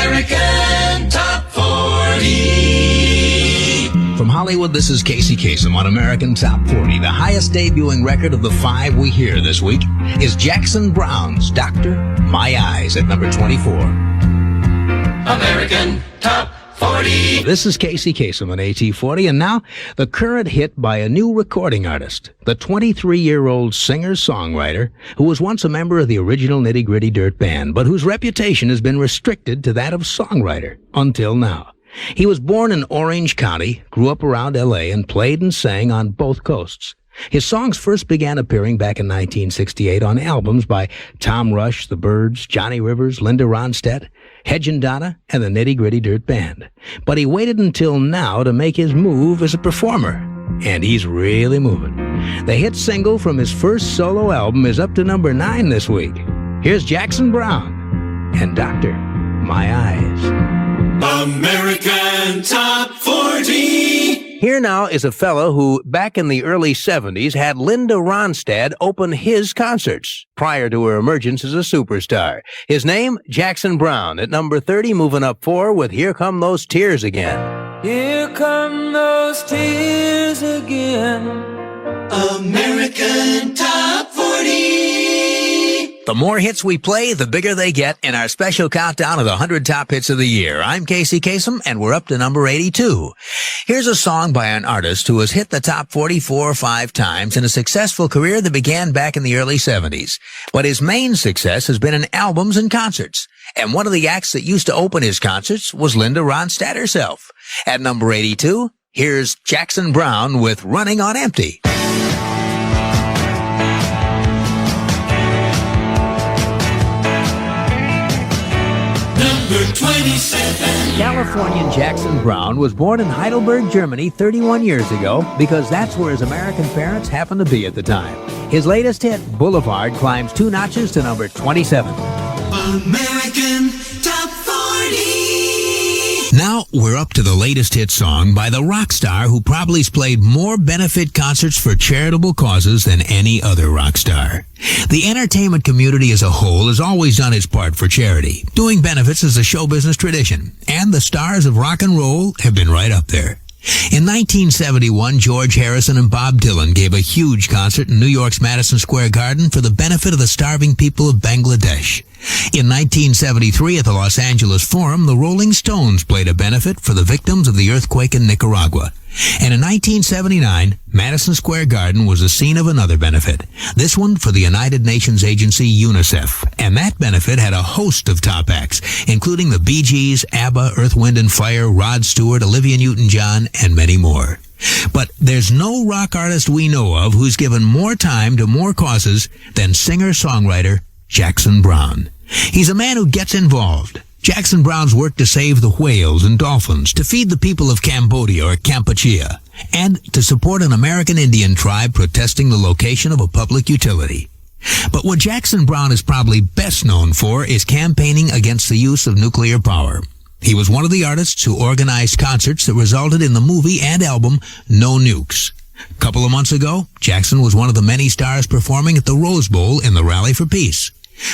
American Top 40. From Hollywood, this is Kasem on American Top 40. The highest debuting record of the 5 we hear this week is Jackson Browne's Doctor, My Eyes at number 24. American Top 40. This is Kasem on AT40, and now the current hit by a new recording artist, the 23-year-old singer-songwriter who was once a member of the original Nitty Gritty Dirt Band, but whose reputation has been restricted to that of songwriter until now. He was born in Orange County, grew up around L.A., and played and sang on both coasts. His songs first began appearing back in 1968 on albums by Tom Rush, The Byrds, Johnny Rivers, Linda Ronstadt, Hedge and Donna, and the Nitty Gritty Dirt Band. But he waited until now to make his move as a performer, and he's really moving. The hit single from his first solo album is up to number 9 this week. Here's Jackson Browne and Doctor, My Eyes. American Top 40. Here now is a fellow who, back in the early 70s, had Linda Ronstadt open his concerts prior to her emergence as a superstar. His name, Jackson Browne, at number 30, moving up 4 with Here Come Those Tears Again. Here come those tears again. American Top 40. The more hits we play, the bigger they get in our special countdown of the 100 top hits of the year. I'm Kasem, and we're up to number 82. Here's a song by an artist who has hit the top 40 4 or 5 times in a successful career that began back in the early 70s. But his main success has been in albums and concerts. And one of the acts that used to open his concerts was Linda Ronstadt herself. At number 82, here's Jackson Browne with Running on Empty. Number 27. Californian Jackson Browne was born in Heidelberg, Germany 31 years ago because that's where his American parents happened to be at the time. His latest hit, Boulevard, climbs 2 notches to number 27. American Top 40. Now we're up to the latest hit song by the rock star who probably has played more benefit concerts for charitable causes than any other rock star. The entertainment community as a whole has always done its part for charity. Doing benefits is a show business tradition, and the stars of rock and roll have been right up there. In 1971, George Harrison and Bob Dylan gave a huge concert in New York's Madison Square Garden for the benefit of the starving people of Bangladesh. In 1973, at the Los Angeles Forum, the Rolling Stones played a benefit for the victims of the earthquake in Nicaragua. And in 1979, Madison Square Garden was the scene of another benefit, this one for the United Nations agency UNICEF. And that benefit had a host of top acts, including the Bee Gees, ABBA, Earth, Wind and Fire, Rod Stewart, Olivia Newton-John, and many more. But there's no rock artist we know of who's given more time to more causes than singer-songwriter Jackson Browne. He's a man who gets involved. Jackson Browne's worked to save the whales and dolphins, to feed the people of Cambodia or Kampuchea, and to support an American Indian tribe protesting the location of a public utility. But what Jackson Browne is probably best known for is campaigning against the use of nuclear power. He was one of the artists who organized concerts that resulted in the movie and album No Nukes. A couple of months ago, Jackson was one of the many stars performing at the Rose Bowl in the Rally for Peace.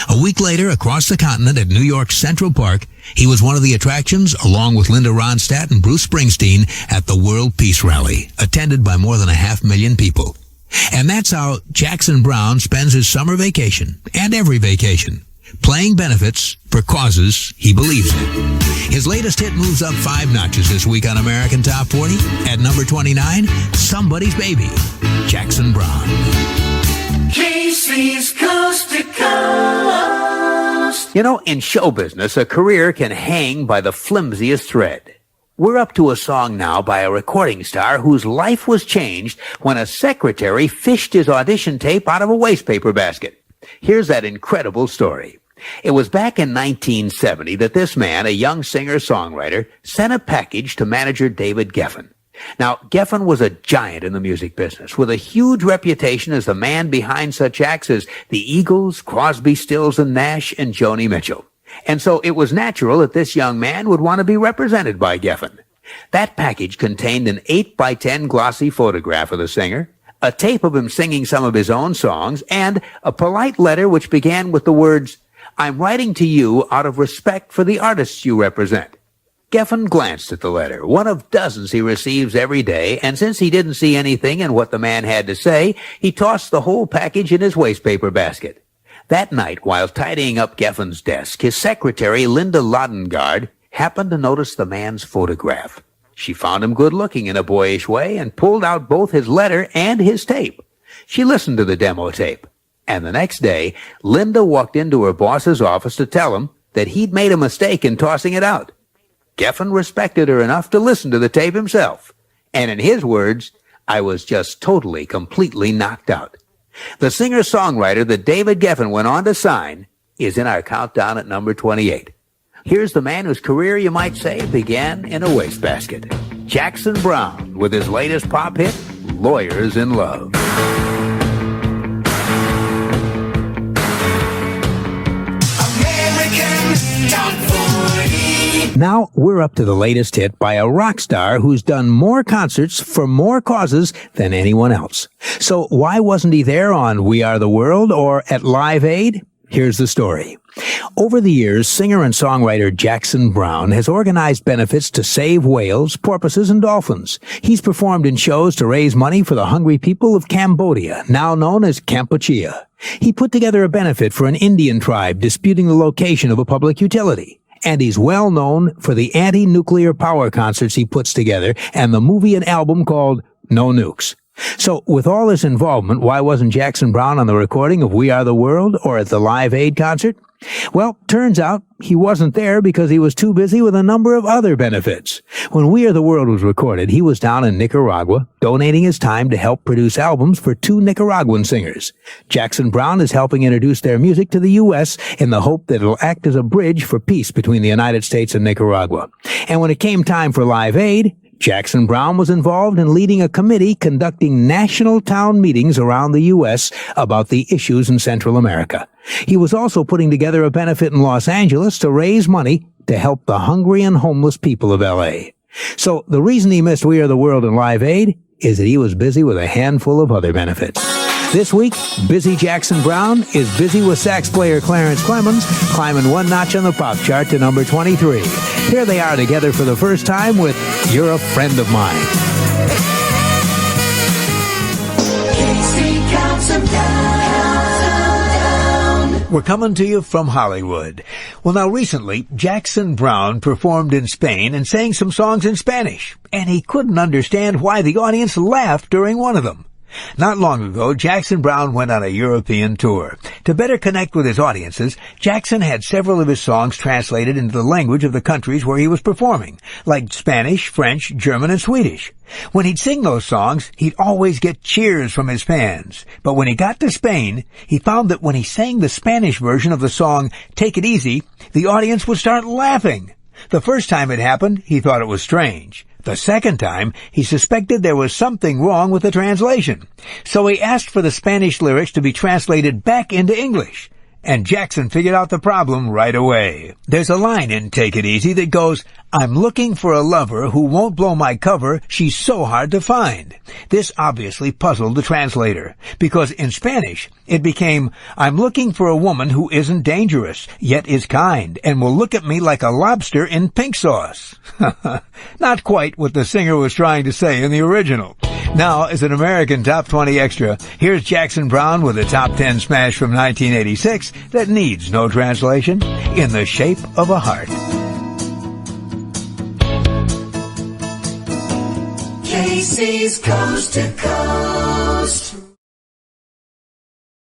A week later, across the continent at New York's Central Park, he was one of the attractions, along with Linda Ronstadt and Bruce Springsteen, at the World Peace Rally, attended by more than 500,000 people. And that's how Jackson Browne spends his summer vacation, and every vacation, playing benefits for causes he believes in. His latest hit moves up 5 notches this week on American Top 40. At number 29, Somebody's Baby, Jackson Browne. Casey's Coast to Coast. You know, in show business, a career can hang by the flimsiest thread. We're up to a song now by a recording star whose life was changed when a secretary fished his audition tape out of a wastepaper basket. Here's that incredible story. It was back in 1970 that this man, a young singer-songwriter, sent a package to manager David Geffen. Now, Geffen was a giant in the music business, with a huge reputation as the man behind such acts as the Eagles, Crosby, Stills and Nash, and Joni Mitchell. And so it was natural that this young man would want to be represented by Geffen. That package contained an 8x10 glossy photograph of the singer, a tape of him singing some of his own songs, and a polite letter which began with the words, I'm writing to you out of respect for the artists you represent. Geffen glanced at the letter, one of dozens he receives every day, and since he didn't see anything in what the man had to say, he tossed the whole package in his wastepaper basket. That night, while tidying up Geffen's desk, his secretary, Linda Lodengard, happened to notice the man's photograph. She found him good-looking in a boyish way and pulled out both his letter and his tape. She listened to the demo tape, and the next day, Linda walked into her boss's office to tell him that he'd made a mistake in tossing it out. Geffen respected her enough to listen to the tape himself, and in his words, I was just totally, completely knocked out. The singer-songwriter that David Geffen went on to sign is in our countdown at number 28. Here's the man whose career, you might say, began in a wastebasket. Jackson Browne with his latest pop hit, Lawyers in Love. American Top 40. Now we're up to the latest hit by a rock star who's done more concerts for more causes than anyone else. So why wasn't he there on We Are the World or at Live Aid? Here's the story. Over the years, singer and songwriter Jackson Browne has organized benefits to save whales, porpoises, and dolphins. He's performed in shows to raise money for the hungry people of Cambodia, now known as Kampuchea. He put together a benefit for an Indian tribe disputing the location of a public utility. And he's well known for the anti-nuclear power concerts he puts together and the movie and album called No Nukes. So, with all his involvement, why wasn't Jackson Browne on the recording of We Are the World or at the Live Aid concert? Well, turns out he wasn't there because he was too busy with a number of other benefits. When We Are the World was recorded, he was down in Nicaragua, donating his time to help produce albums for 2 Nicaraguan singers. Jackson Browne is helping introduce their music to the U.S. in the hope that it'll act as a bridge for peace between the United States and Nicaragua. And when it came time for Live Aid, Jackson Browne was involved in leading a committee conducting national town meetings around the U.S. about the issues in Central America. He was also putting together a benefit in Los Angeles to raise money to help the hungry and homeless people of L.A. So the reason he missed We Are the World and Live Aid is that he was busy with a handful of other benefits. This week, busy Jackson Browne is busy with sax player Clarence Clemons, climbing one notch on the pop chart to number 23. Here they are together for the first time with You're a Friend of Mine. Casey counts them down. We're coming to you from Hollywood. Well, now recently, Jackson Browne performed in Spain and sang some songs in Spanish, and he couldn't understand why the audience laughed during one of them. Not long ago, Jackson Browne went on a European tour. To better connect with his audiences, Jackson had several of his songs translated into the language of the countries where he was performing, like Spanish, French, German, and Swedish. When he'd sing those songs, he'd always get cheers from his fans. But when he got to Spain, he found that when he sang the Spanish version of the song Take It Easy, the audience would start laughing. The first time it happened, he thought it was strange. The second time, he suspected there was something wrong with the translation. So he asked for the Spanish lyrics to be translated back into English. And Jackson figured out the problem right away. There's a line in Take It Easy that goes, I'm looking for a lover who won't blow my cover, she's so hard to find. This obviously puzzled the translator, because in Spanish, it became, I'm looking for a woman who isn't dangerous, yet is kind, and will look at me like a lobster in pink sauce. Not quite what the singer was trying to say in the original. Now, as an American Top 20 Extra, here's Jackson Browne with a Top 10 smash from 1986 that needs no translation, In the Shape of a Heart. Casey's Coast to Coast.